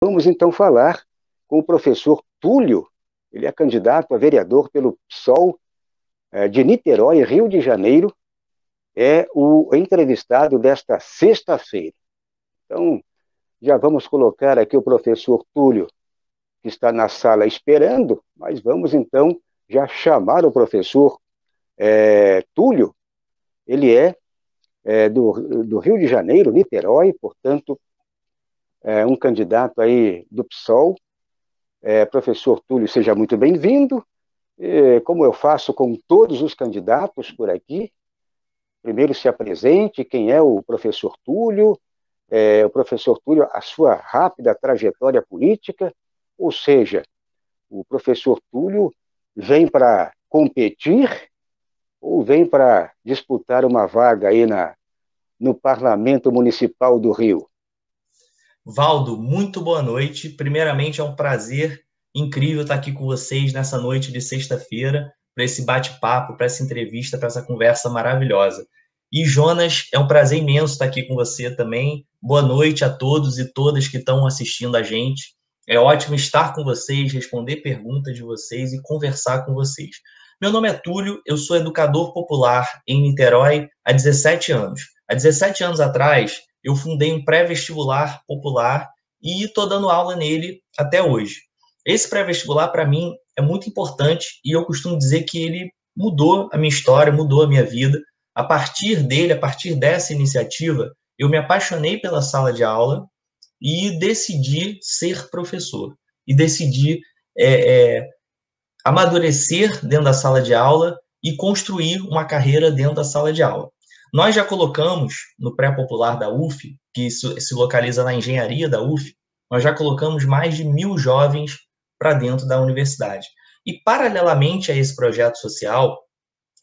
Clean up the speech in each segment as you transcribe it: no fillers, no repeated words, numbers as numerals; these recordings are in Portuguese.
vamos então falar com o professor Túlio. Ele é candidato a vereador pelo PSOL de Niterói, Rio de Janeiro. É o entrevistado desta sexta-feira. Então, já vamos colocar aqui o professor Túlio, que está na sala esperando, mas vamos então já chamar o professor Túlio. Ele é do Rio de Janeiro, Niterói, portanto, é um candidato aí do PSOL. Professor Túlio, seja muito bem-vindo. Como eu faço com todos os candidatos por aqui, primeiro se apresente, quem é o professor Túlio, o professor Túlio, a sua rápida trajetória política, ou seja, o professor Túlio vem para competir ou vem para disputar uma vaga aí no Parlamento Municipal do Rio? Valdo, muito boa noite. Primeiramente, é um prazer incrível estar aqui com vocês nessa noite de sexta-feira, para esse bate-papo, para essa entrevista, para essa conversa maravilhosa. E, Jonas, é um prazer imenso estar aqui com você também. Boa noite a todos e todas que estão assistindo a gente. É ótimo estar com vocês, responder perguntas de vocês e conversar com vocês. Meu nome é Túlio, eu sou educador popular em Niterói há 17 anos. Há 17 anos atrás, eu fundei um pré-vestibular popular e estou dando aula nele até hoje. Esse pré-vestibular, para mim, é muito importante e eu costumo dizer que ele mudou a minha história, mudou a minha vida. A partir dele, a partir dessa iniciativa, eu me apaixonei pela sala de aula e decidi ser professor. E decidi amadurecer dentro da sala de aula e construir uma carreira dentro da sala de aula. Nós já colocamos no pré-popular da UF, que se localiza na engenharia da UF, nós já colocamos mais de 1.000 jovens para dentro da universidade. E, paralelamente a esse projeto social,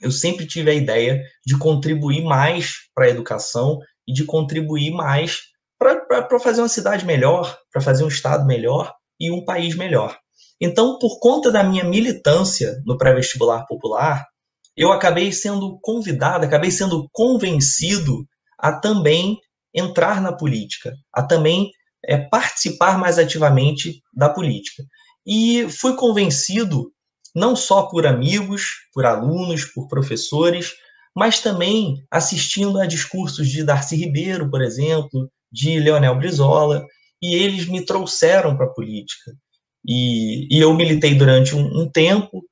eu sempre tive a ideia de contribuir mais para a educação e de contribuir mais para fazer uma cidade melhor, para fazer um estado melhor e um país melhor. Então, por conta da minha militância no pré-vestibular popular, eu acabei sendo convidado, acabei sendo convencido a também entrar na política, a também participar mais ativamente da política. E fui convencido não só por amigos, por alunos, por professores, mas também assistindo a discursos de Darcy Ribeiro, por exemplo, de Leonel Brizola, e eles me trouxeram para a política. E eu militei durante um tempo,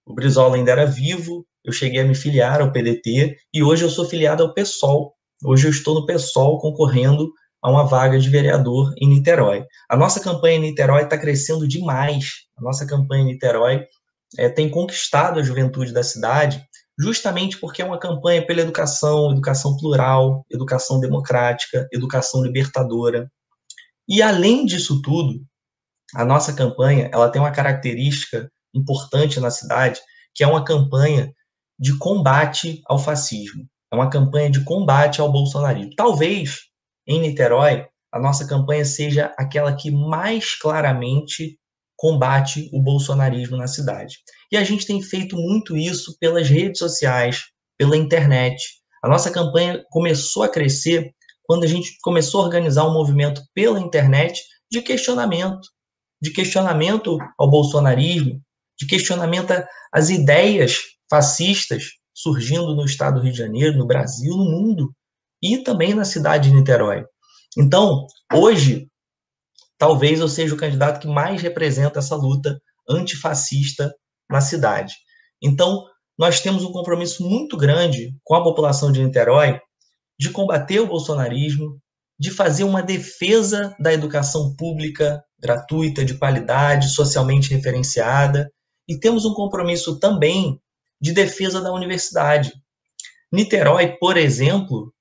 o Brizola ainda era vivo, eu cheguei a me filiar ao PDT, e hoje eu sou filiado ao PSOL. Hoje eu estou no PSOL concorrendo a uma vaga de vereador em Niterói. A nossa campanha em Niterói está crescendo demais. A nossa campanha em Niterói tem conquistado a juventude da cidade, justamente porque é uma campanha pela educação, educação plural, educação democrática, educação libertadora. E, além disso tudo, a nossa campanha ela tem uma característica importante na cidade, que é uma campanha de combate ao fascismo. É uma campanha de combate ao bolsonarismo. Talvez, em Niterói, a nossa campanha seja aquela que mais claramente combate o bolsonarismo na cidade. E a gente tem feito muito isso pelas redes sociais, pela internet. A nossa campanha começou a crescer quando a gente começou a organizar um movimento pela internet de questionamento ao bolsonarismo, de questionamento às ideias fascistas surgindo no estado do Rio de Janeiro, no Brasil, no mundo, e também na cidade de Niterói. Então, hoje, talvez eu seja o candidato que mais representa essa luta antifascista na cidade. Então, nós temos um compromisso muito grande com a população de Niterói de combater o bolsonarismo, de fazer uma defesa da educação pública gratuita, de qualidade, socialmente referenciada, e temos um compromisso também de defesa da universidade. Niterói, por exemplo,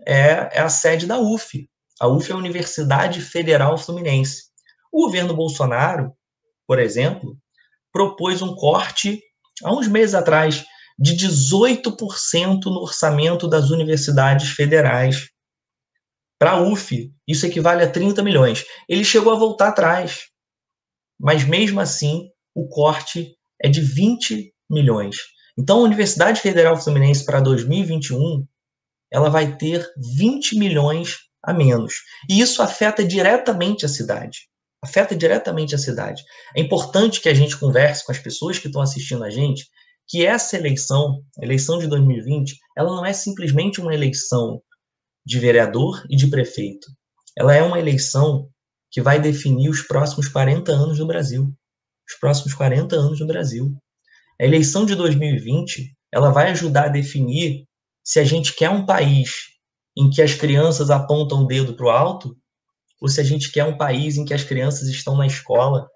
é a sede da UF. A UF é a Universidade Federal Fluminense. O governo Bolsonaro, por exemplo, propôs um corte, há uns meses atrás, de 18% no orçamento das universidades federais. Para a UF, isso equivale a 30 milhões. Ele chegou a voltar atrás, mas mesmo assim, o corte é de 20 milhões. Então, a Universidade Federal Fluminense para 2021, ela vai ter 20 milhões a menos. E isso afeta diretamente a cidade. afeta diretamente a cidade. É importante que a gente converse com as pessoas que estão assistindo a gente, que essa eleição, a eleição de 2020, ela não é simplesmente uma eleição de vereador e de prefeito. Ela é uma eleição que vai definir os próximos 40 anos do Brasil. Os próximos 40 anos do Brasil. A eleição de 2020, ela vai ajudar a definir se a gente quer um país em que as crianças apontam o dedo para o alto, ou se a gente quer um país em que as crianças estão na escola,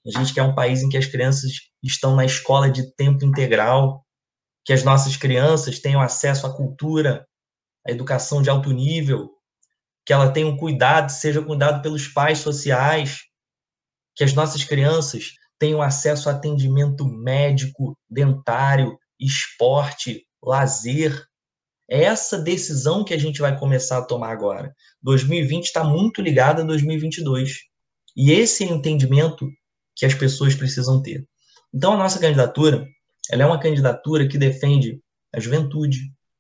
a gente quer um país em que as crianças estão na escola de tempo integral, que as nossas crianças tenham acesso à cultura, à educação de alto nível, que ela tenha um cuidado, seja cuidado pelos pais sociais, que as nossas crianças tenham acesso a atendimento médico, dentário, esporte, lazer. É essa decisão que a gente vai começar a tomar agora. 2020 está muito ligado a 2022. E esse é o entendimento que as pessoas precisam ter. Então, a nossa candidatura, ela é uma candidatura que defende a juventude,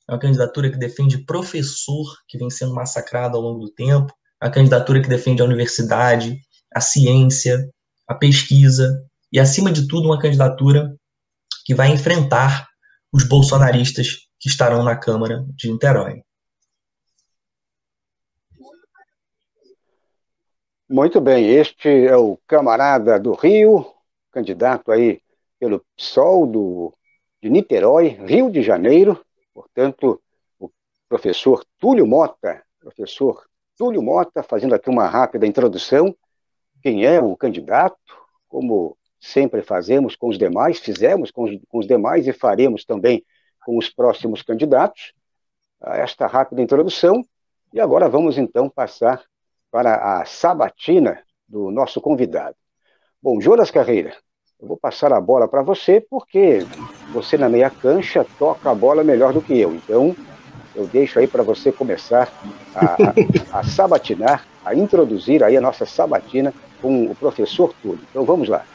é uma candidatura que defende professor que vem sendo massacrado ao longo do tempo, a candidatura que defende a universidade, a ciência, a pesquisa e, acima de tudo, uma candidatura que vai enfrentar os bolsonaristas que estarão na Câmara de Niterói. Muito bem, este é o camarada do Rio, candidato aí pelo PSOL de Niterói, Rio de Janeiro, portanto, o professor Túlio Mota. Professor Túlio Mota, fazendo aqui uma rápida introdução. Quem é o candidato, como sempre fazemos com os demais, fizemos com os demais e faremos também com os próximos candidatos, a esta rápida introdução. E agora vamos então passar para a sabatina do nosso convidado. Bom, Jonas Carreira, eu vou passar a bola para você, porque você na meia cancha toca a bola melhor do que eu. Então, eu deixo aí para você começar a sabatinar, a introduzir aí a nossa sabatina com o professor Túlio. Então, vamos lá.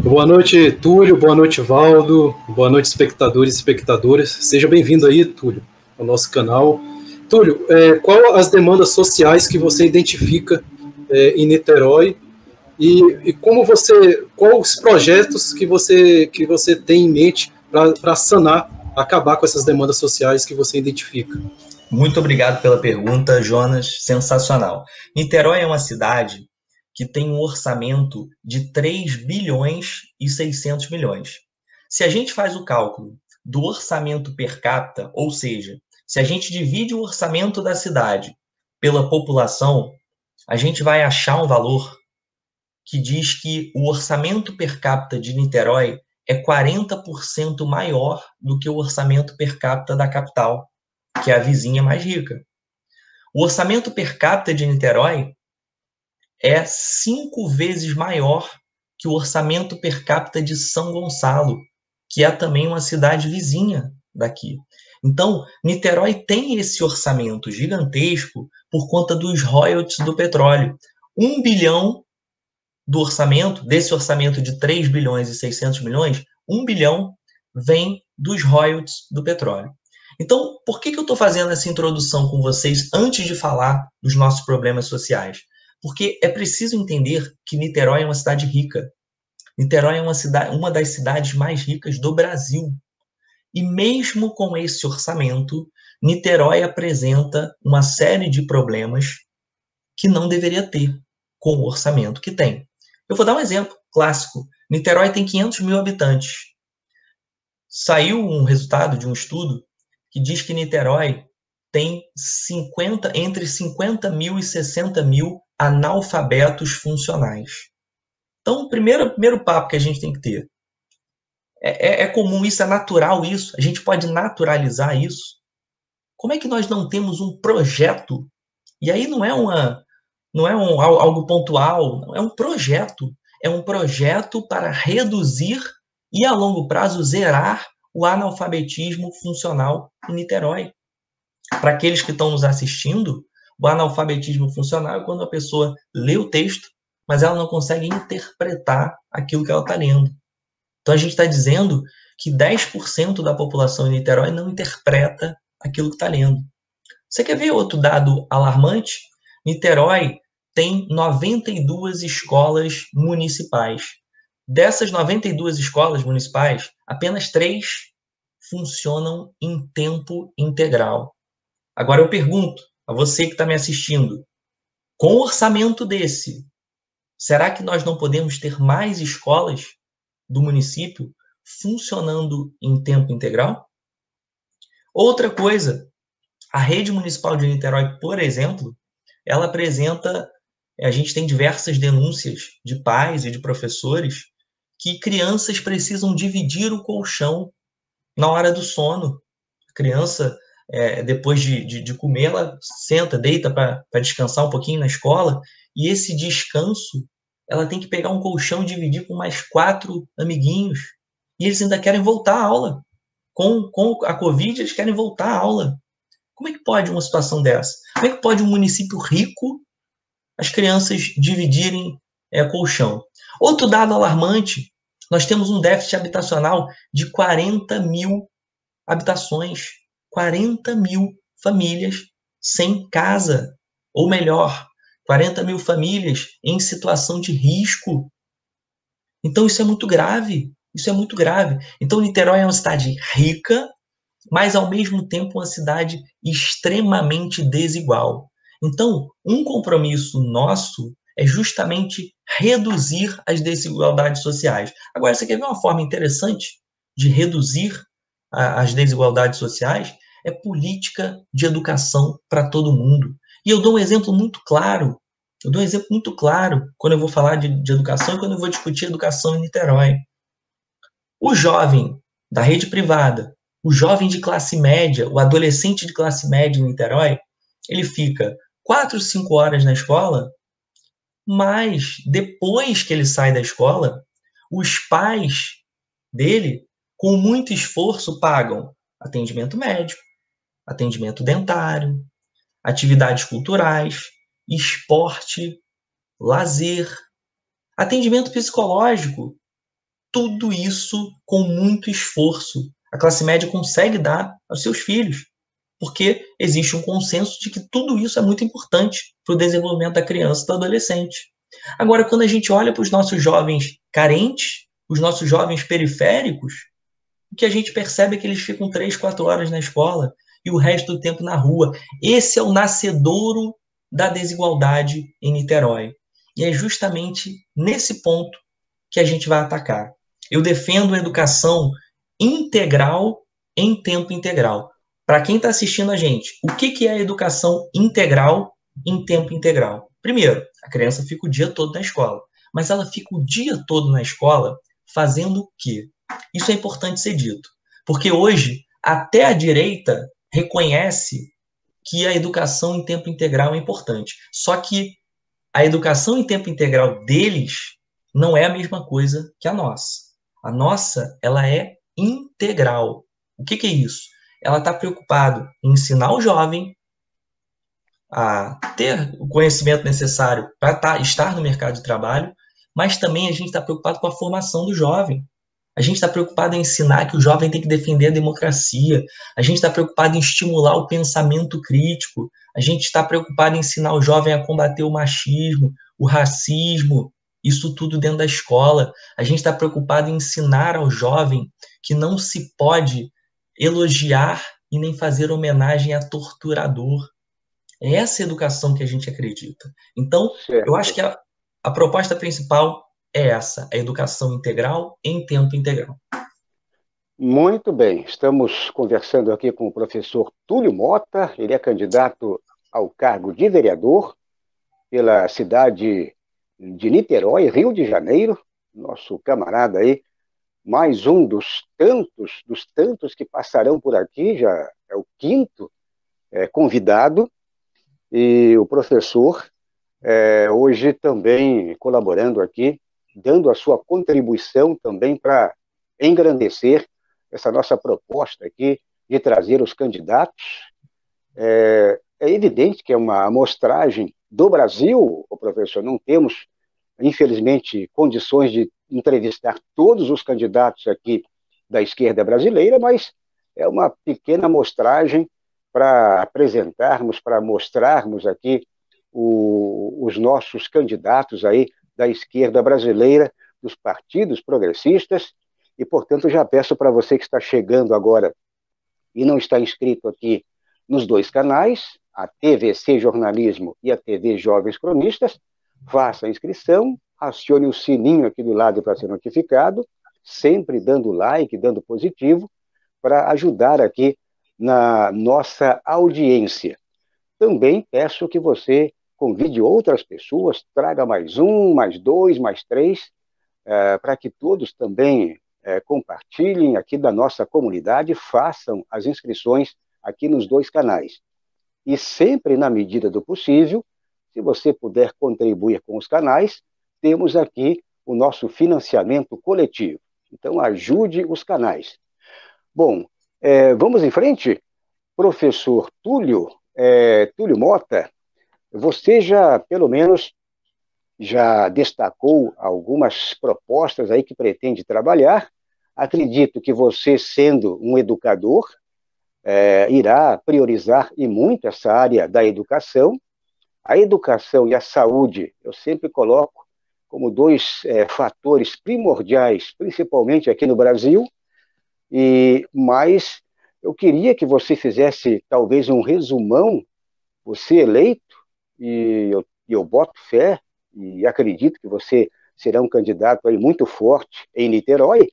Boa noite, Túlio. Boa noite, Valdo. Boa noite, espectadores e espectadoras. Seja bem-vindo aí, Túlio, ao nosso canal. Túlio, qual as demandas sociais que você identifica em Niterói e como quais os projetos que você tem em mente para sanar, acabar com essas demandas sociais que você identifica? Muito obrigado pela pergunta, Jonas. Sensacional. Niterói é uma cidade que tem um orçamento de 3 bilhões e 600 milhões. Se a gente faz o cálculo do orçamento per capita, ou seja, se a gente divide o orçamento da cidade pela população, a gente vai achar um valor que diz que o orçamento per capita de Niterói é 40% maior do que o orçamento per capita da capital, que é a vizinha mais rica. O orçamento per capita de Niterói é 5 vezes maior que o orçamento per capita de São Gonçalo, que é também uma cidade vizinha daqui. Então, Niterói tem esse orçamento gigantesco por conta dos royalties do petróleo. 1 bilhão do orçamento, desse orçamento de 3 bilhões e 600 milhões, 1 bilhão vem dos royalties do petróleo. Então, por que eu estou fazendo essa introdução com vocês antes de falar dos nossos problemas sociais? Porque é preciso entender que Niterói é uma cidade rica. Niterói é uma das cidades mais ricas do Brasil. E mesmo com esse orçamento, Niterói apresenta uma série de problemas que não deveria ter com o orçamento que tem. Eu vou dar um exemplo clássico. Niterói tem 500 mil habitantes. Saiu um resultado de um estudo que diz que Niterói tem entre 50 mil e 60 mil analfabetos funcionais. Então, o primeiro papo que a gente tem que ter. É comum isso, é natural isso, a gente pode naturalizar isso. Como é que nós não temos um projeto? E aí não é algo pontual, é um projeto. É um projeto para reduzir e, a longo prazo, zerar o analfabetismo funcional em Niterói. Para aqueles que estão nos assistindo, o analfabetismo funcional é quando a pessoa lê o texto, mas ela não consegue interpretar aquilo que ela está lendo. Então, a gente está dizendo que 10% da população em Niterói não interpreta aquilo que está lendo. Você quer ver outro dado alarmante? Niterói tem 92 escolas municipais. Dessas 92 escolas municipais, apenas 3 funcionam em tempo integral. Agora eu pergunto a você que está me assistindo, com um orçamento desse, será que nós não podemos ter mais escolas do município funcionando em tempo integral? Outra coisa, a rede municipal de Niterói, por exemplo, ela apresenta, a gente tem diversas denúncias de pais e de professores que crianças precisam dividir o colchão na hora do sono. A criança, depois de comer, ela senta, deita para descansar um pouquinho na escola, e esse descanso, ela tem que pegar um colchão e dividir com mais 4 amiguinhos, e eles ainda querem voltar à aula. Com a Covid, eles querem voltar à aula. Como é que pode uma situação dessa? Como é que pode um município rico as crianças dividirem colchão? Outro dado alarmante, nós temos um déficit habitacional de 40 mil habitações, 40 mil famílias sem casa, ou melhor, 40 mil famílias em situação de risco. Então isso é muito grave, isso é muito grave. Então Niterói é uma cidade rica, mas ao mesmo tempo uma cidade extremamente desigual. Então, um compromisso nosso é justamente reduzir as desigualdades sociais. Agora, você quer ver uma forma interessante de reduzir as desigualdades sociais? É política de educação para todo mundo. E eu dou um exemplo muito claro. Quando eu vou falar de educação e quando eu vou discutir educação em Niterói. O jovem da rede privada, o jovem de classe média, o adolescente de classe média em Niterói, ele fica 4, 5 horas na escola, mas depois que ele sai da escola, os pais dele, com muito esforço, pagam atendimento médico, atendimento dentário, atividades culturais, esporte, lazer, atendimento psicológico, tudo isso com muito esforço. A classe média consegue dar aos seus filhos, porque existe um consenso de que tudo isso é muito importante para o desenvolvimento da criança e do adolescente. Agora, quando a gente olha para os nossos jovens carentes, os nossos jovens periféricos, o que a gente percebe é que eles ficam 3, 4 horas na escola e o resto do tempo na rua. Esse é o nascedouro da desigualdade em Niterói. E é justamente nesse ponto que a gente vai atacar. Eu defendo a educação integral em tempo integral. Para quem está assistindo a gente, o que é a educação integral em tempo integral? Primeiro, a criança fica o dia todo na escola, mas ela fica o dia todo na escola fazendo o quê? Isso é importante ser dito, porque hoje até a direita reconhece que a educação em tempo integral é importante. Só que a educação em tempo integral deles não é a mesma coisa que a nossa. A nossa, ela é integral. O que é isso? Ela está preocupada em ensinar o jovem a ter o conhecimento necessário para estar no mercado de trabalho, mas também a gente está preocupado com a formação do jovem. A gente está preocupado em ensinar que o jovem tem que defender a democracia. A gente está preocupado em estimular o pensamento crítico. A gente está preocupado em ensinar o jovem a combater o machismo, o racismo, isso tudo dentro da escola. A gente está preocupado em ensinar ao jovem que não se pode elogiar e nem fazer homenagem a torturador. É essa educação que a gente acredita. Então, eu acho que a proposta principal é essa, a educação integral em tempo integral. Muito bem, estamos conversando aqui com o professor Túlio Mota, ele é candidato ao cargo de vereador pela cidade de Niterói, Rio de Janeiro, nosso camarada aí, mais um dos tantos que passarão por aqui, já é o 5º convidado, e o professor hoje também colaborando aqui, dando a sua contribuição também para engrandecer essa nossa proposta aqui de trazer os candidatos. É evidente que é uma amostragem do Brasil, o professor, não temos, infelizmente, condições de entrevistar todos os candidatos aqui da esquerda brasileira, mas é uma pequena amostragem para apresentarmos, para mostrarmos aqui os nossos candidatos aí da esquerda brasileira, dos partidos progressistas, e, portanto, já peço para você que está chegando agora e não está inscrito aqui nos dois canais, a TVC Jornalismo e a TV Jovens Cronistas, faça a inscrição, acione o sininho aqui do lado para ser notificado, sempre dando like, dando positivo, para ajudar aqui na nossa audiência. Também peço que você convide outras pessoas, traga mais um, mais dois, mais três, para que todos também compartilhem aqui da nossa comunidade, façam as inscrições aqui nos dois canais. E sempre, na medida do possível, se você puder contribuir com os canais, temos aqui o nosso financiamento coletivo. Então, ajude os canais. Bom, vamos em frente? Professor Túlio Mota, você já, pelo menos, já destacou algumas propostas aí que pretende trabalhar. Acredito que você, sendo um educador, irá priorizar e muito essa área da educação. A educação e a saúde, eu sempre coloco como dois fatores primordiais, principalmente aqui no Brasil, mas eu queria que você fizesse talvez um resumão, você eleito, e eu boto fé, e acredito que você será um candidato aí muito forte em Niterói.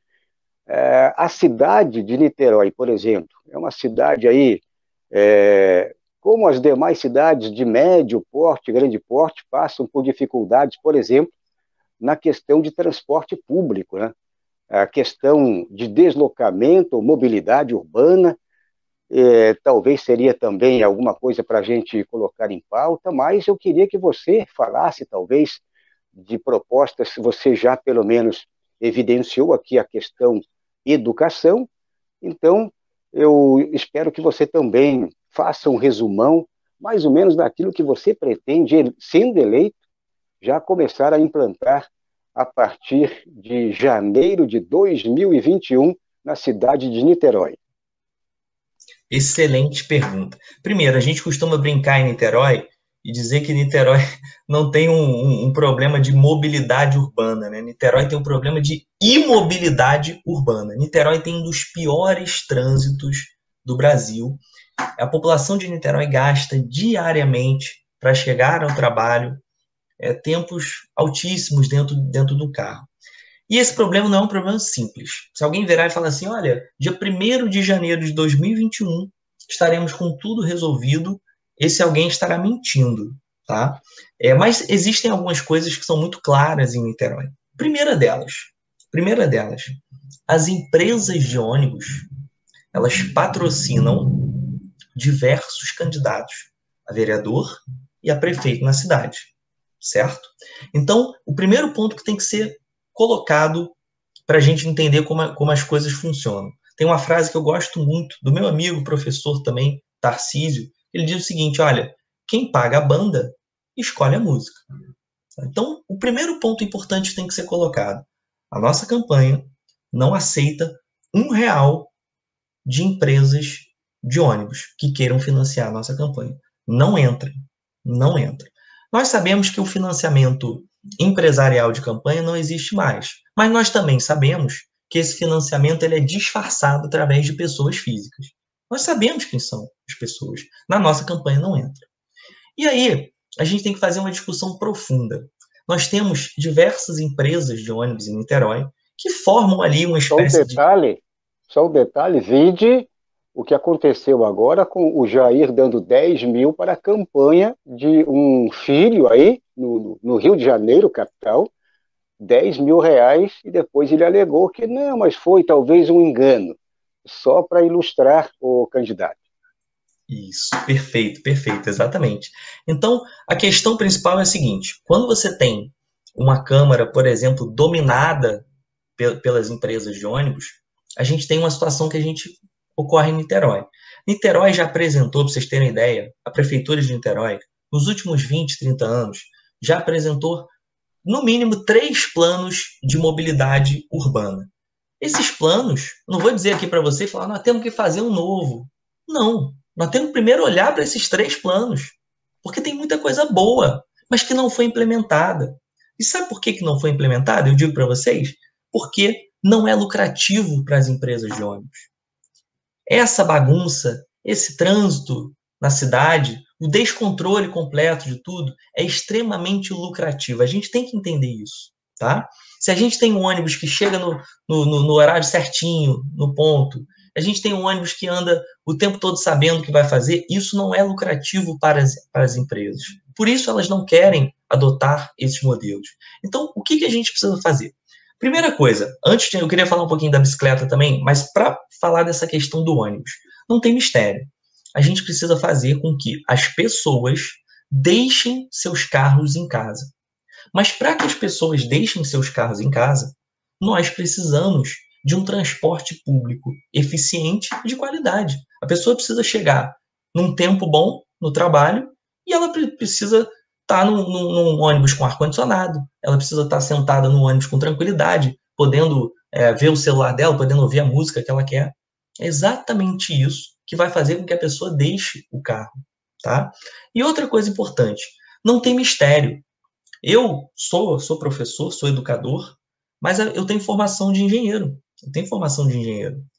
A cidade de Niterói, por exemplo, é uma cidade aí, como as demais cidades de médio porte, grande porte, passam por dificuldades, por exemplo, na questão de transporte público, né? A questão de deslocamento, mobilidade urbana, talvez seria também alguma coisa para a gente colocar em pauta, mas eu queria que você falasse, talvez, de propostas, se você já, pelo menos, evidenciou aqui a questão educação, então eu espero que você também faça um resumão, mais ou menos, daquilo que você pretende, sendo eleito, já começar a implantar a partir de janeiro de 2021 na cidade de Niterói. Excelente pergunta. Primeiro, a gente costuma brincar em Niterói e dizer que Niterói não tem um problema de mobilidade urbana, né? Niterói tem um problema de imobilidade urbana. Niterói tem um dos piores trânsitos do Brasil. A população de Niterói gasta diariamente para chegar ao trabalho tempos altíssimos dentro do carro. E esse problema não é um problema simples. Se alguém virar e falar assim, olha, dia 1º de janeiro de 2021 estaremos com tudo resolvido, esse alguém estará mentindo, tá? Mas existem algumas coisas que são muito claras em Niterói. Primeira delas, as empresas de ônibus, elas patrocinam diversos candidatos a vereador e a prefeito na cidade, certo? Então, o primeiro ponto que tem que ser colocado para a gente entender como as coisas funcionam. Tem uma frase que eu gosto muito, do meu amigo, professor também, Tarcísio, ele diz o seguinte, olha, quem paga a banda, escolhe a música. Então, o primeiro ponto importante tem que ser colocado. A nossa campanha não aceita R$1 de empresas de ônibus que queiram financiar a nossa campanha. Não entra. Nós sabemos que o financiamento empresarial de campanha não existe mais, mas nós também sabemos que esse financiamento ele é disfarçado através de pessoas físicas. Nós sabemos quem são as pessoas. Na nossa campanha não entra. E aí, a gente tem que fazer uma discussão profunda. Nós temos diversas empresas de ônibus em Niterói que formam ali uma espécie Só um detalhe, vide o que aconteceu agora com o Jair dando 10 mil para a campanha de um filho aí, no Rio de Janeiro, capital, 10 mil reais, e depois ele alegou que não, mas foi talvez um engano, só para ilustrar o candidato. Isso, perfeito, exatamente. Então, a questão principal é a seguinte, quando você tem uma Câmara, por exemplo, dominada pelas empresas de ônibus, a gente tem uma situação que ocorre em Niterói. Niterói já apresentou, para vocês terem ideia, a Prefeitura de Niterói, nos últimos 20, 30 anos, já apresentou, no mínimo, 3 planos de mobilidade urbana. Esses planos, não vou dizer aqui para você e falar, nós temos que fazer um novo. Não Nós temos que primeiro olhar para esses 3 planos, porque tem muita coisa boa, mas que não foi implementada. E sabe por que não foi implementada? Eu digo para vocês, porque não é lucrativo para as empresas de ônibus. Essa bagunça, esse trânsito na cidade, o descontrole completo de tudo, é extremamente lucrativo. A gente tem que entender isso, tá? Se a gente tem um ônibus que chega no horário certinho, no ponto, a gente tem um ônibus que anda o tempo todo sabendo o que vai fazer, isso não é lucrativo para as empresas. Por isso, elas não querem adotar esses modelos. Então, o que a gente precisa fazer? Primeira coisa, eu queria falar um pouquinho da bicicleta também, mas para falar dessa questão do ônibus, não tem mistério. A gente precisa fazer com que as pessoas deixem seus carros em casa. Mas para que as pessoas deixem seus carros em casa, nós precisamos de um transporte público eficiente e de qualidade. A pessoa precisa chegar num tempo bom no trabalho e ela precisa estar num ônibus com ar-condicionado, ela precisa estar sentada no ônibus com tranquilidade, podendo ver o celular dela, podendo ouvir a música que ela quer. É exatamente isso que vai fazer com que a pessoa deixe o carro, tá? E outra coisa importante, não tem mistério. Eu sou professor, sou educador, mas eu tenho formação de engenheiro.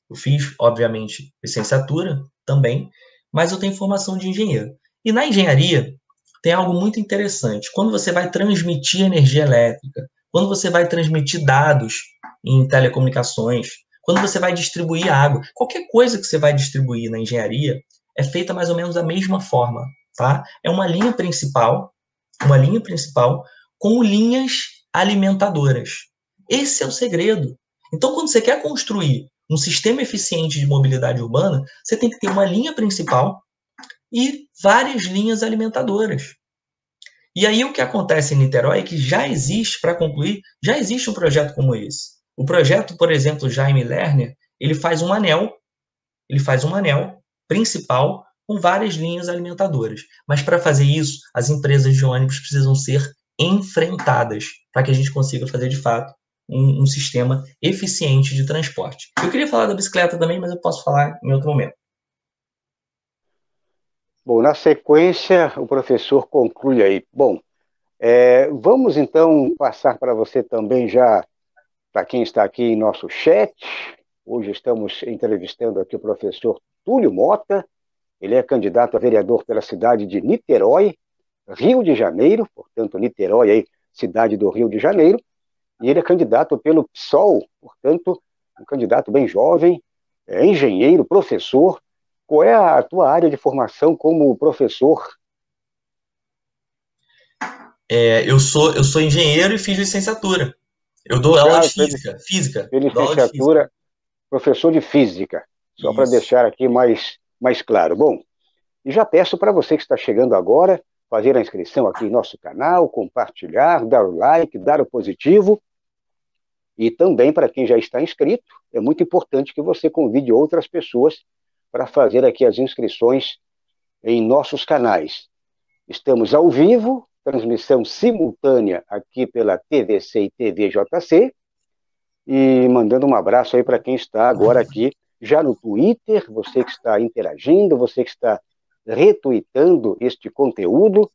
Eu fiz, obviamente, licenciatura também, mas eu tenho formação de engenheiro. E na engenharia tem algo muito interessante. Quando você vai transmitir energia elétrica, quando você vai transmitir dados em telecomunicações, quando você vai distribuir água, qualquer coisa que você vai distribuir na engenharia é feita mais ou menos da mesma forma, tá? É uma linha principal com linhas alimentadoras. Esse é o segredo. Então, quando você quer construir um sistema eficiente de mobilidade urbana, você tem que ter uma linha principal e várias linhas alimentadoras. E aí o que acontece em Niterói é que já existe, para concluir, já existe um projeto como esse. O projeto, por exemplo, Jaime Lerner, ele faz um anel principal com várias linhas alimentadoras. Mas para fazer isso, as empresas de ônibus precisam ser enfrentadas para que a gente consiga fazer, de fato, um sistema eficiente de transporte. Eu queria falar da bicicleta também, mas eu posso falar em outro momento. Bom, na sequência, o professor conclui aí. Bom, vamos então passar para você também já, para quem está aqui em nosso chat. Hoje estamos entrevistando aqui o professor Túlio Mota. Ele é candidato a vereador pela cidade de Niterói, Rio de Janeiro, portanto, Niterói aí, cidade do Rio de Janeiro, e ele é candidato pelo PSOL, portanto, um candidato bem jovem, engenheiro, professor. Qual é a tua área de formação como professor? Eu sou engenheiro e fiz licenciatura. Eu dou aula de física. Licenciatura, professor de física, só para deixar aqui mais claro. Bom, e já peço para você que está chegando agora, fazer a inscrição aqui em nosso canal, compartilhar, dar o like, dar o positivo. E também, para quem já está inscrito, é muito importante que você convide outras pessoas para fazer aqui as inscrições em nossos canais. Estamos ao vivo, transmissão simultânea aqui pela TVC e TVJC, e mandando um abraço aí para quem está agora aqui já no Twitter, você que está interagindo, você que está retweetando este conteúdo.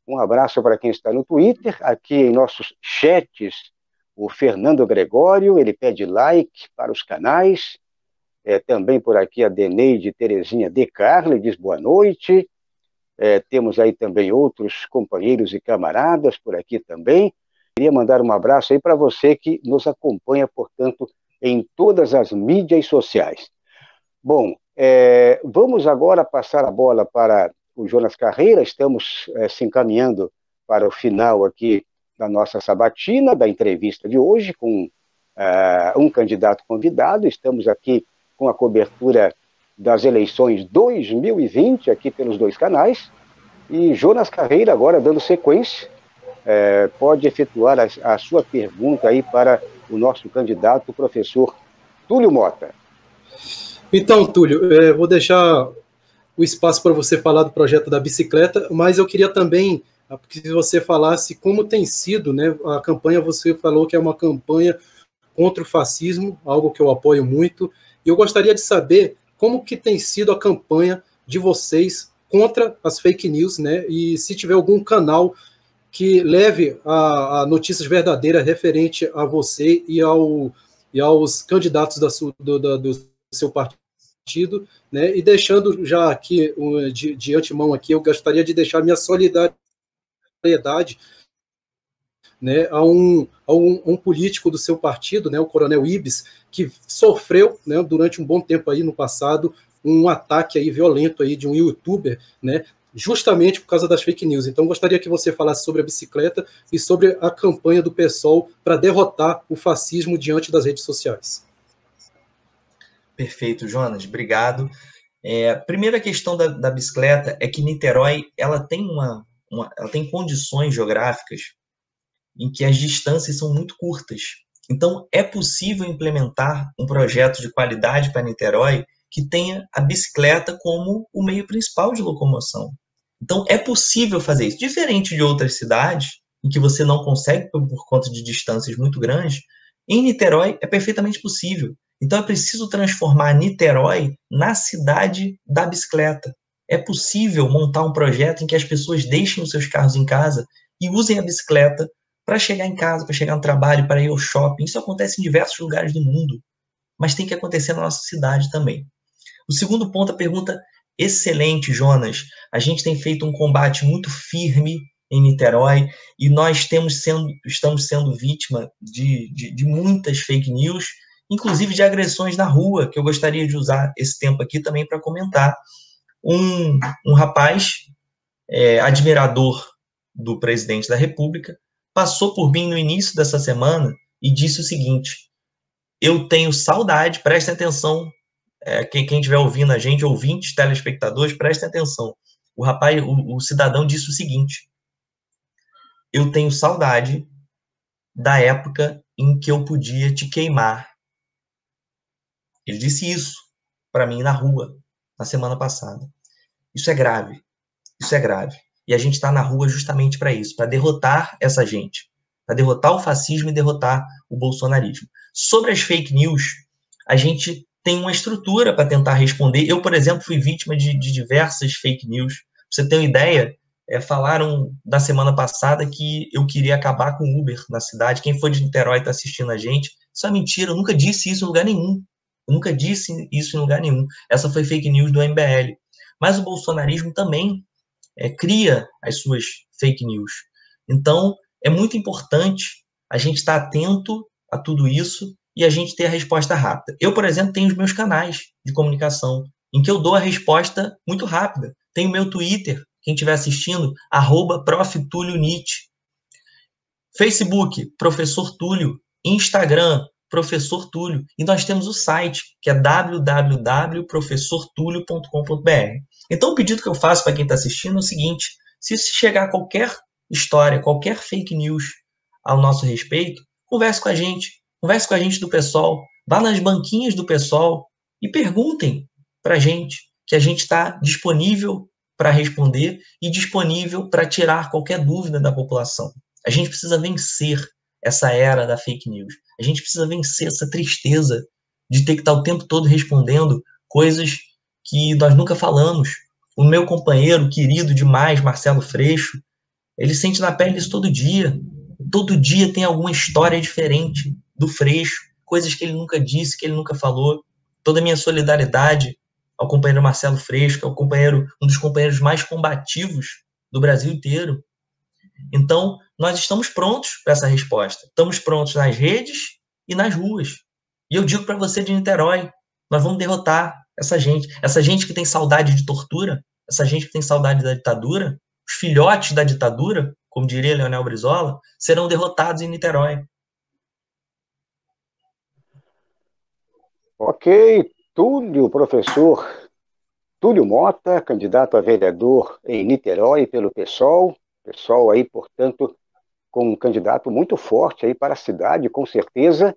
Um abraço para quem está no Twitter, aqui em nossos chats, o Fernando Gregório, ele pede like para os canais. Também por aqui a Deneide Terezinha de Carli diz boa noite. Temos aí também outros companheiros e camaradas por aqui também. Queria mandar um abraço aí para você que nos acompanha, portanto, em todas as mídias sociais. Bom, vamos agora passar a bola para o Jonas Carreira. Estamos se encaminhando para o final aqui da nossa sabatina, da entrevista de hoje, com um candidato convidado. Estamos aqui com a cobertura das eleições 2020, aqui pelos 2 canais. E Jonas Carreira, agora dando sequência, pode efetuar a sua pergunta aí para o nosso candidato, o professor Túlio Mota. Então, Túlio, vou deixar o espaço para você falar do projeto da bicicleta, mas eu queria também que você falasse como tem sido, né, a campanha. Você falou que é uma campanha contra o fascismo, algo que eu apoio muito, e eu gostaria de saber como que tem sido a campanha de vocês contra as fake news, né? E se tiver algum canal que leve a notícias verdadeiras referente a você e aos candidatos do seu partido, né? E deixando já aqui, de antemão aqui, eu gostaria de deixar minha solidariedade, né, a um político do seu partido, né, o Coronel Ibis, que sofreu, né, durante um bom tempo aí no passado, um ataque aí violento aí de um youtuber, né, justamente por causa das fake news. Então, gostaria que você falasse sobre a bicicleta e sobre a campanha do PSOL para derrotar o fascismo diante das redes sociais. Perfeito, Jonas, obrigado. Primeira questão da bicicleta é que Niterói ela tem ela tem condições geográficas em que as distâncias são muito curtas. Então, é possível implementar um projeto de qualidade para Niterói que tenha a bicicleta como o meio principal de locomoção. Então, é possível fazer isso. Diferente de outras cidades, em que você não consegue por conta de distâncias muito grandes, em Niterói é perfeitamente possível. Então, é preciso transformar Niterói na cidade da bicicleta. É possível montar um projeto em que as pessoas deixem os seus carros em casa e usem a bicicleta para chegar em casa, para chegar no trabalho, para ir ao shopping. Isso acontece em diversos lugares do mundo, mas tem que acontecer na nossa cidade também. O segundo ponto, a pergunta excelente, Jonas. A gente tem feito um combate muito firme em Niterói e nós estamos sendo vítima de muitas fake news, inclusive de agressões na rua, que eu gostaria de usar esse tempo aqui também para comentar. Um rapaz, admirador do presidente da República, passou por mim no início dessa semana e disse o seguinte: eu tenho saudade, prestem atenção, quem estiver ouvindo a gente, ouvintes, telespectadores, prestem atenção. O cidadão disse o seguinte: eu tenho saudade da época em que eu podia te queimar. Ele disse isso para mim na rua, na semana passada. Isso é grave, isso é grave. E a gente está na rua justamente para isso, para derrotar essa gente, para derrotar o fascismo e derrotar o bolsonarismo. Sobre as fake news, a gente tem uma estrutura para tentar responder. Eu, por exemplo, fui vítima de diversas fake news. Pra você ter uma ideia, falaram da semana passada que eu queria acabar com o Uber na cidade. Quem for de Niterói está assistindo a gente. Isso é mentira, eu nunca disse isso em lugar nenhum. Eu nunca disse isso em lugar nenhum. Essa foi fake news do MBL. Mas o bolsonarismo também cria as suas fake news. Então, é muito importante a gente estar atento a tudo isso e a gente ter a resposta rápida. Eu, por exemplo, tenho os meus canais de comunicação, em que eu dou a resposta muito rápida. Tenho o meu Twitter, quem estiver assistindo, @ProfTúlioNit. Facebook, Professor Túlio. Instagram, Professor Túlio. E nós temos o site, que é www.professortulio.com.br. Então, o pedido que eu faço para quem está assistindo é o seguinte: se chegar qualquer história, qualquer fake news ao nosso respeito, converse com a gente do PSOL, vá nas banquinhas do PSOL e perguntem para a gente, que a gente está disponível para responder e disponível para tirar qualquer dúvida da população. A gente precisa vencer essa era da fake news. A gente precisa vencer essa tristeza de ter que estar o tempo todo respondendo coisas que nós nunca falamos. O meu companheiro querido demais, Marcelo Freixo, ele sente na pele isso todo dia. Todo dia tem alguma história diferente do Freixo, coisas que ele nunca disse, que ele nunca falou. Toda a minha solidariedade ao companheiro Marcelo Freixo, que é um dos companheiros mais combativos do Brasil inteiro. Então, nós estamos prontos para essa resposta. Estamos prontos nas redes e nas ruas. E eu digo para você de Niterói, nós vamos derrotar essa gente que tem saudade de tortura, essa gente que tem saudade da ditadura, os filhotes da ditadura, como diria Leonel Brizola, serão derrotados em Niterói. Ok, Túlio, professor Túlio Mota, candidato a vereador em Niterói pelo PSOL. PSOL aí, portanto, com um candidato muito forte aí para a cidade, com certeza.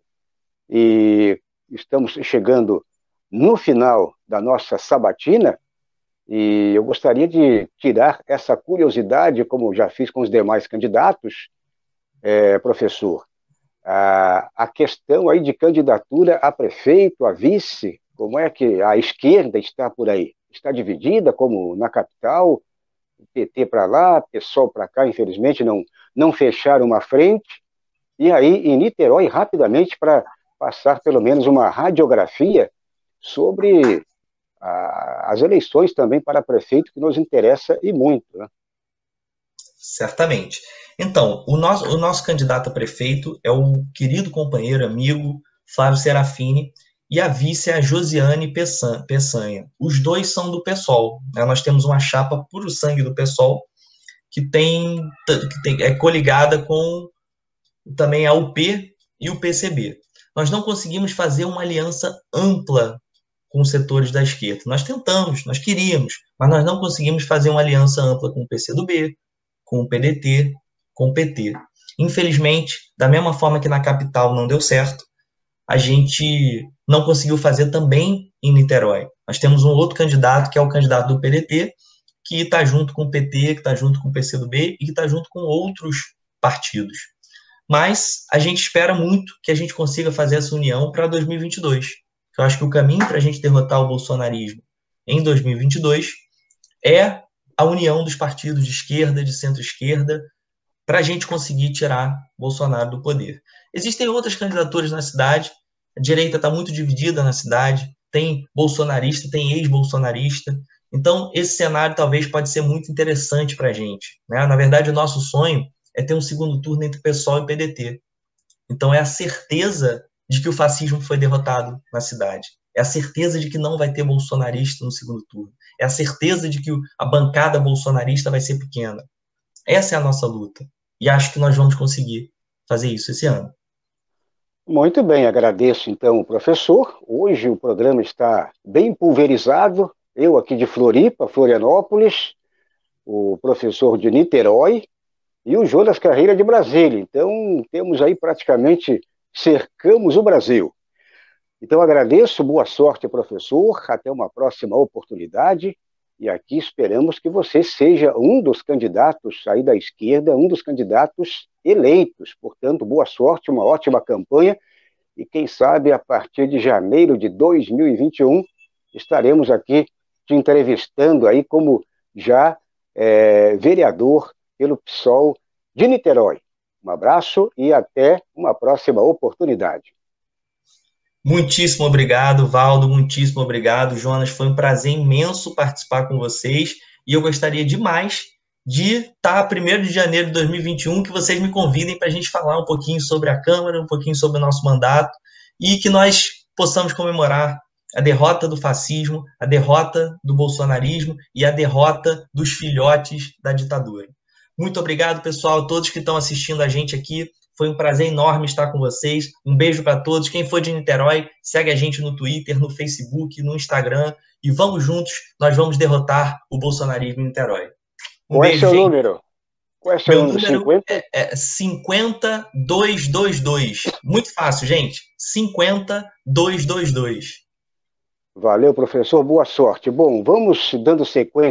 E estamos chegando no final da nossa sabatina e eu gostaria de tirar essa curiosidade, como já fiz com os demais candidatos, professor, a questão aí de candidatura a prefeito, a vice, como é que a esquerda está por aí? está dividida, como na capital, PT para lá, PSOL para cá, infelizmente não fecharam uma frente, e aí em Niterói, rapidamente, para passar pelo menos uma radiografia sobre as eleições também para prefeito, que nos interessa e muito, né? Certamente. Então, o nosso candidato a prefeito é o querido companheiro, amigo, Flávio Serafini, e a vice é a Josiane Peçanha. Os dois são do PSOL, né? Nós temos uma chapa puro sangue do PSOL, que é coligada com também a UP e o PCB. Nós não conseguimos fazer uma aliança ampla com os setores da esquerda. Nós tentamos, nós queríamos, mas nós não conseguimos fazer uma aliança ampla com o PCdoB, com o PDT, com o PT. Infelizmente, da mesma forma que na capital não deu certo, a gente não conseguiu fazer também em Niterói. Nós temos um outro candidato, que é o candidato do PDT, que está junto com o PT, que está junto com o PCdoB e que está junto com outros partidos. Mas a gente espera muito que a gente consiga fazer essa união para 2022. Eu acho que o caminho para a gente derrotar o bolsonarismo em 2022 é a união dos partidos de esquerda, de centro-esquerda, para a gente conseguir tirar Bolsonaro do poder. Existem outras candidaturas na cidade, a direita está muito dividida na cidade, tem bolsonarista, tem ex-bolsonarista, então esse cenário talvez pode ser muito interessante para a gente, né? Na verdade, o nosso sonho é ter um segundo turno entre PSOL e PDT. Então é a certeza de que o fascismo foi derrotado na cidade. É a certeza de que não vai ter bolsonarista no segundo turno. É a certeza de que a bancada bolsonarista vai ser pequena. Essa é a nossa luta. E acho que nós vamos conseguir fazer isso esse ano. Muito bem, agradeço então o professor. Hoje o programa está bem pulverizado. Eu aqui de Floripa, Florianópolis, o professor de Niterói e o Jonas Carreira de Brasília. Então temos aí praticamente, cercamos o Brasil. Então agradeço, boa sorte, professor, até uma próxima oportunidade, e aqui esperamos que você seja um dos candidatos aí da esquerda, um dos candidatos eleitos. Portanto, boa sorte, uma ótima campanha, e quem sabe a partir de janeiro de 2021 estaremos aqui te entrevistando aí como já vereador pelo PSOL de Niterói. Um abraço e até uma próxima oportunidade. Muitíssimo obrigado, Valdo, muitíssimo obrigado, Jonas, foi um prazer imenso participar com vocês, e eu gostaria demais de estar 1º de janeiro de 2021, que vocês me convidem para a gente falar um pouquinho sobre a Câmara, um pouquinho sobre o nosso mandato, e que nós possamos comemorar a derrota do fascismo, a derrota do bolsonarismo e a derrota dos filhotes da ditadura. Muito obrigado, pessoal, todos que estão assistindo a gente aqui. Foi um prazer enorme estar com vocês. Um beijo para todos. Quem for de Niterói, segue a gente no Twitter, no Facebook, no Instagram. E vamos juntos, nós vamos derrotar o bolsonarismo em Niterói. Qual é o seu número? Qual é o seu número? 50? É 50222. Muito fácil, gente. 50222. Valeu, professor. Boa sorte. Bom, vamos dando sequência